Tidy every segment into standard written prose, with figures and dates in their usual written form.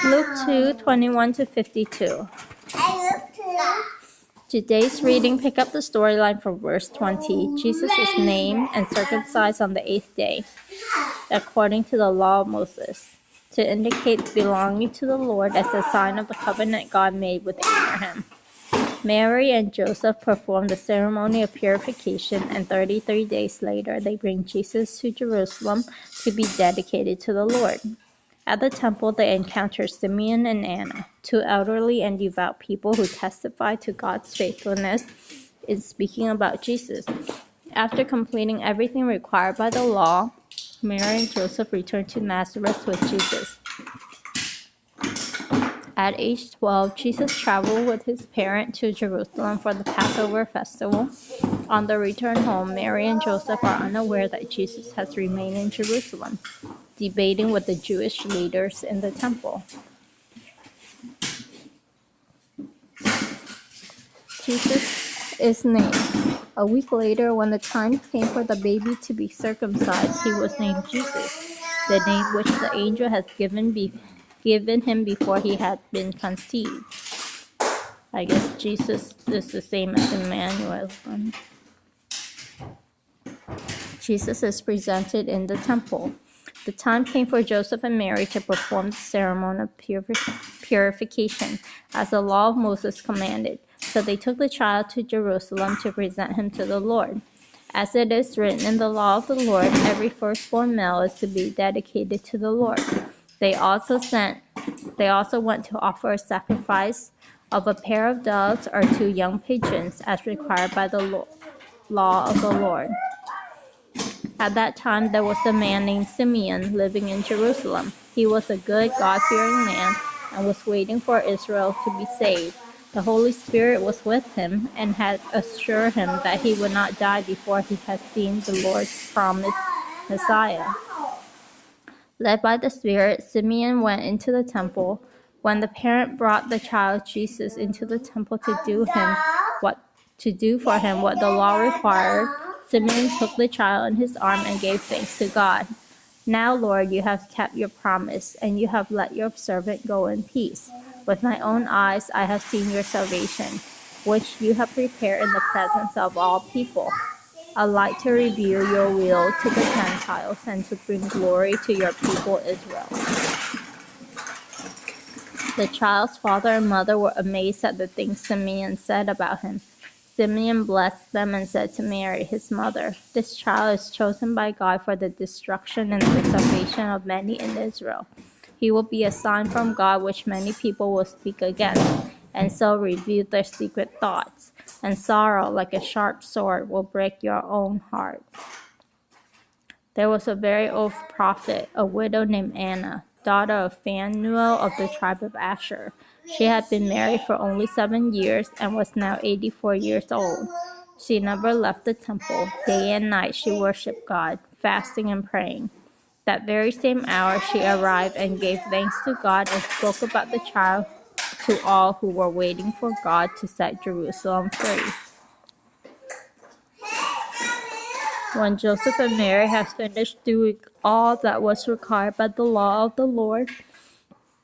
Luke 2:21-52. Today's reading pick up the storyline from verse 20. Jesus is named and circumcised on the 8th day, according to the law of Moses, to indicate belonging to the Lord as a sign of the covenant God made with Abraham. Mary and Joseph perform the ceremony of purification, and 33 days later they bring Jesus to Jerusalem to be dedicated to the Lord. At the temple, they encounter Simeon and Anna, two elderly and devout people who testify to God's faithfulness in speaking about Jesus. After completing everything required by the law, Mary and Joseph return to Nazareth with Jesus. At age 12, Jesus traveled with his parents to Jerusalem for the Passover festival. On the return home, Mary and Joseph are unaware that Jesus has remained in Jerusalem, debating with the Jewish leaders in the temple. Jesus is named. A week later, when the time came for the baby to be circumcised, he was named Jesus, the name which the angel had given him before he had been conceived. I guess Jesus is the same as Emmanuel. Jesus is presented in the temple. The time came for Joseph and Mary to perform the ceremony of purification, as the law of Moses commanded. So they took the child to Jerusalem to present him to the Lord. As it is written in the law of the Lord, every firstborn male is to be dedicated to the Lord. They also went to offer a sacrifice of a pair of doves or 2 young pigeons, as required by the law of the Lord. At that time, there was a man named Simeon living in Jerusalem. He was a good, God-fearing man and was waiting for Israel to be saved. The Holy Spirit was with him and had assured him that he would not die before he had seen the Lord's promised Messiah. Led by the Spirit, Simeon went into the temple. When the parent brought the child Jesus into the temple to do for him what the law required, Simeon took the child in his arm and gave thanks to God. Now, Lord, you have kept your promise, and you have let your servant go in peace. With my own eyes I have seen your salvation, which you have prepared in the presence of all people, a light to reveal your will to the Gentiles and to bring glory to your people Israel. The child's father and mother were amazed at the things Simeon said about him. Simeon blessed them and said to Mary, his mother, "This child is chosen by God for the destruction and the salvation of many in Israel. He will be a sign from God which many people will speak against, and so reveal their secret thoughts. And sorrow, like a sharp sword, will break your own heart." There was a very old prophet, a widow named Anna, daughter of Phanuel of the tribe of Asher. She had been married for only 7 years and was now 84 years old. She never left the temple. Day and night she worshipped God, fasting and praying. That very same hour she arrived and gave thanks to God and spoke about the child to all who were waiting for God to set Jerusalem free. When Joseph and Mary had finished doing all that was required by the law of the Lord,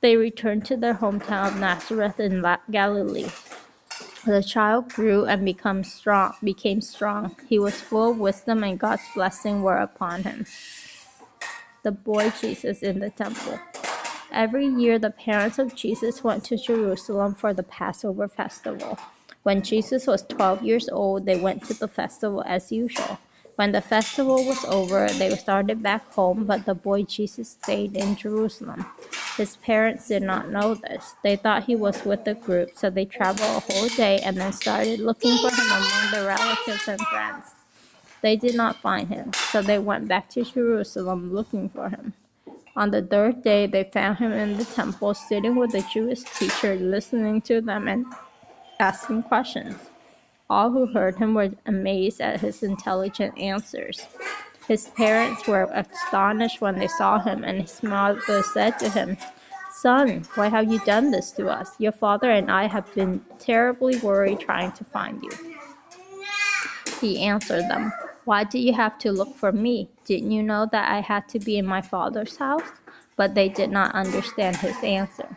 they returned to their hometown of Nazareth in Galilee. The child grew and became strong. He was full of wisdom, and God's blessing were upon him. The boy Jesus in the temple. Every year, the parents of Jesus went to Jerusalem for the Passover festival. When Jesus was 12 years old, they went to the festival as usual. When the festival was over, they started back home, but the boy Jesus stayed in Jerusalem. His parents did not know this. They thought he was with the group, so they traveled a whole day and then started looking for him among their relatives and friends. They did not find him, so they went back to Jerusalem looking for him. On the 3rd day, they found him in the temple, sitting with the Jewish teacher, listening to them and asking questions. All who heard him were amazed at his intelligent answers. His parents were astonished when they saw him, and his mother said to him, "Son, why have you done this to us? Your father and I have been terribly worried trying to find you." He answered them, "Why do you have to look for me? Didn't you know that I had to be in my Father's house?" But they did not understand his answer.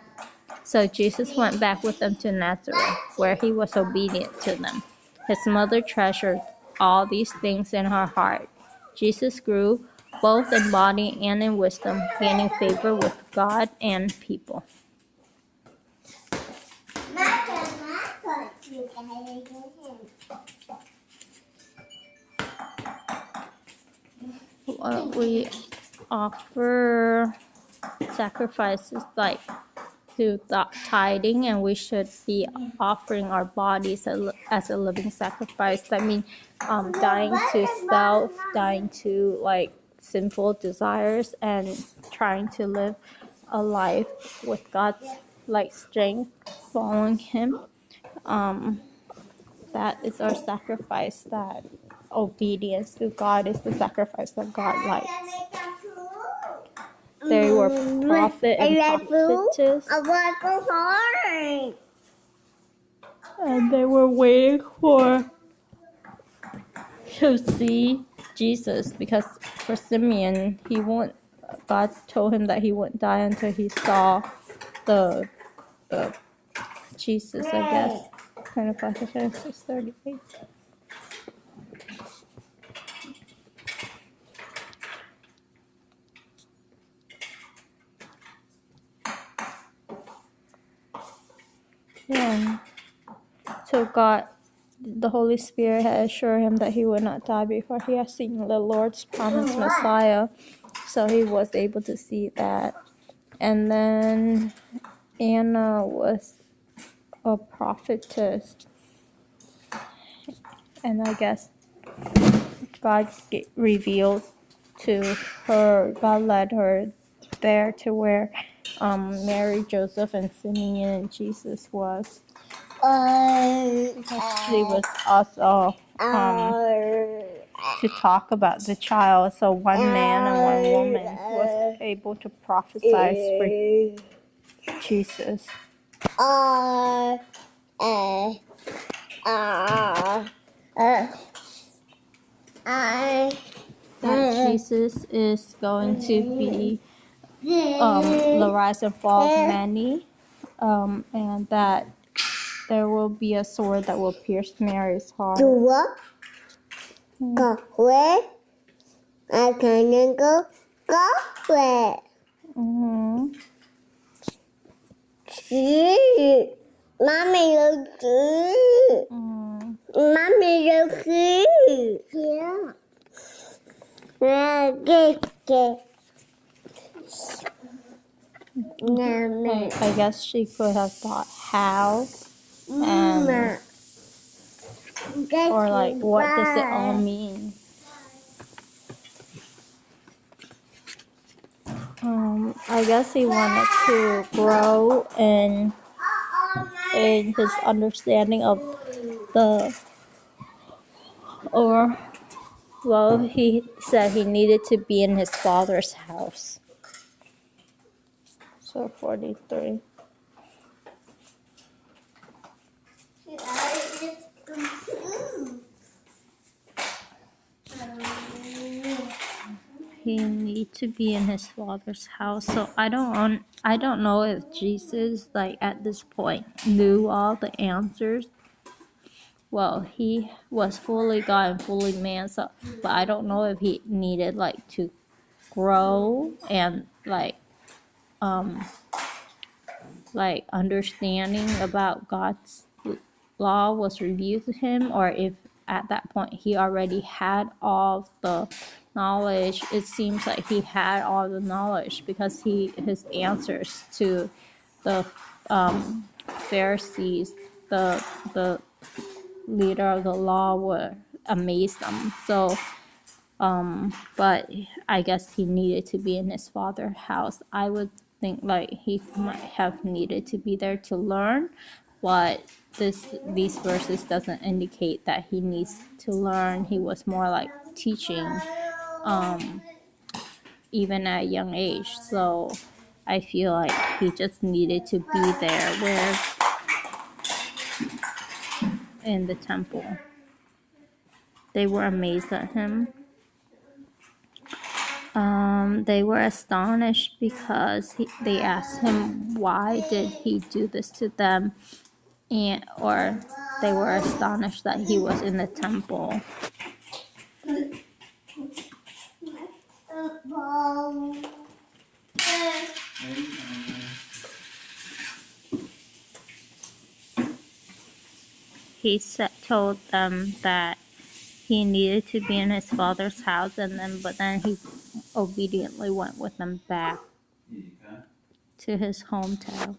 So Jesus went back with them to Nazareth, where he was obedient to them. His mother treasured all these things in her heart. Jesus grew both in body and in wisdom, gaining favor with God and people. We offer sacrifices like through tithing, and we should be offering our bodies as a living sacrifice. That means dying to self, dying to like sinful desires, and trying to live a life with God's like strength, following Him. That is our sacrifice. That obedience to God is the sacrifice that God likes. They were prophet and prophetess, and they were waiting to see Jesus, because for Simeon, God told him that he wouldn't die until he saw the Jesus, I guess. Kind of like Genesis 38. Yeah. So God, the Holy Spirit had assured him that he would not die before he had seen the Lord's promised Messiah. So he was able to see that. And then Anna was a prophetess. And I guess God revealed to her, God led her there to where Mary, Joseph, and Simeon and Jesus was. Because she was also to talk about the child. So one man and one woman was able to prophesy for Jesus. That Jesus is going to be the rise and fall of many, and that there will be a sword that will pierce Mary's heart. Mommy, I guess she could have thought how, and or like what does it all mean? I guess he wanted to grow in his understanding of he said he needed to be in his father's house. So 43. He needed to be in his father's house. So I don't know if Jesus like at this point knew all the answers. Well, he was fully God and fully man, so but I don't know if he needed like to grow and like understanding about God's law was revealed to him, or if at that point he already had all the knowledge. It seems like he had all the knowledge because his answers to the Pharisees, the leader of the law, were amazed them. So but I guess he needed to be in his father's house. I would think like he might have needed to be there to learn, but these verses doesn't indicate that he needs to learn. He was more like teaching even at a young age. So I feel like he just needed to be there where in the temple. They were amazed at him. They were astonished because they asked him, why did he do this to them? Or they were astonished that he was in the temple. He told them that he needed to be in his father's house, but then he obediently went with them back to his hometown.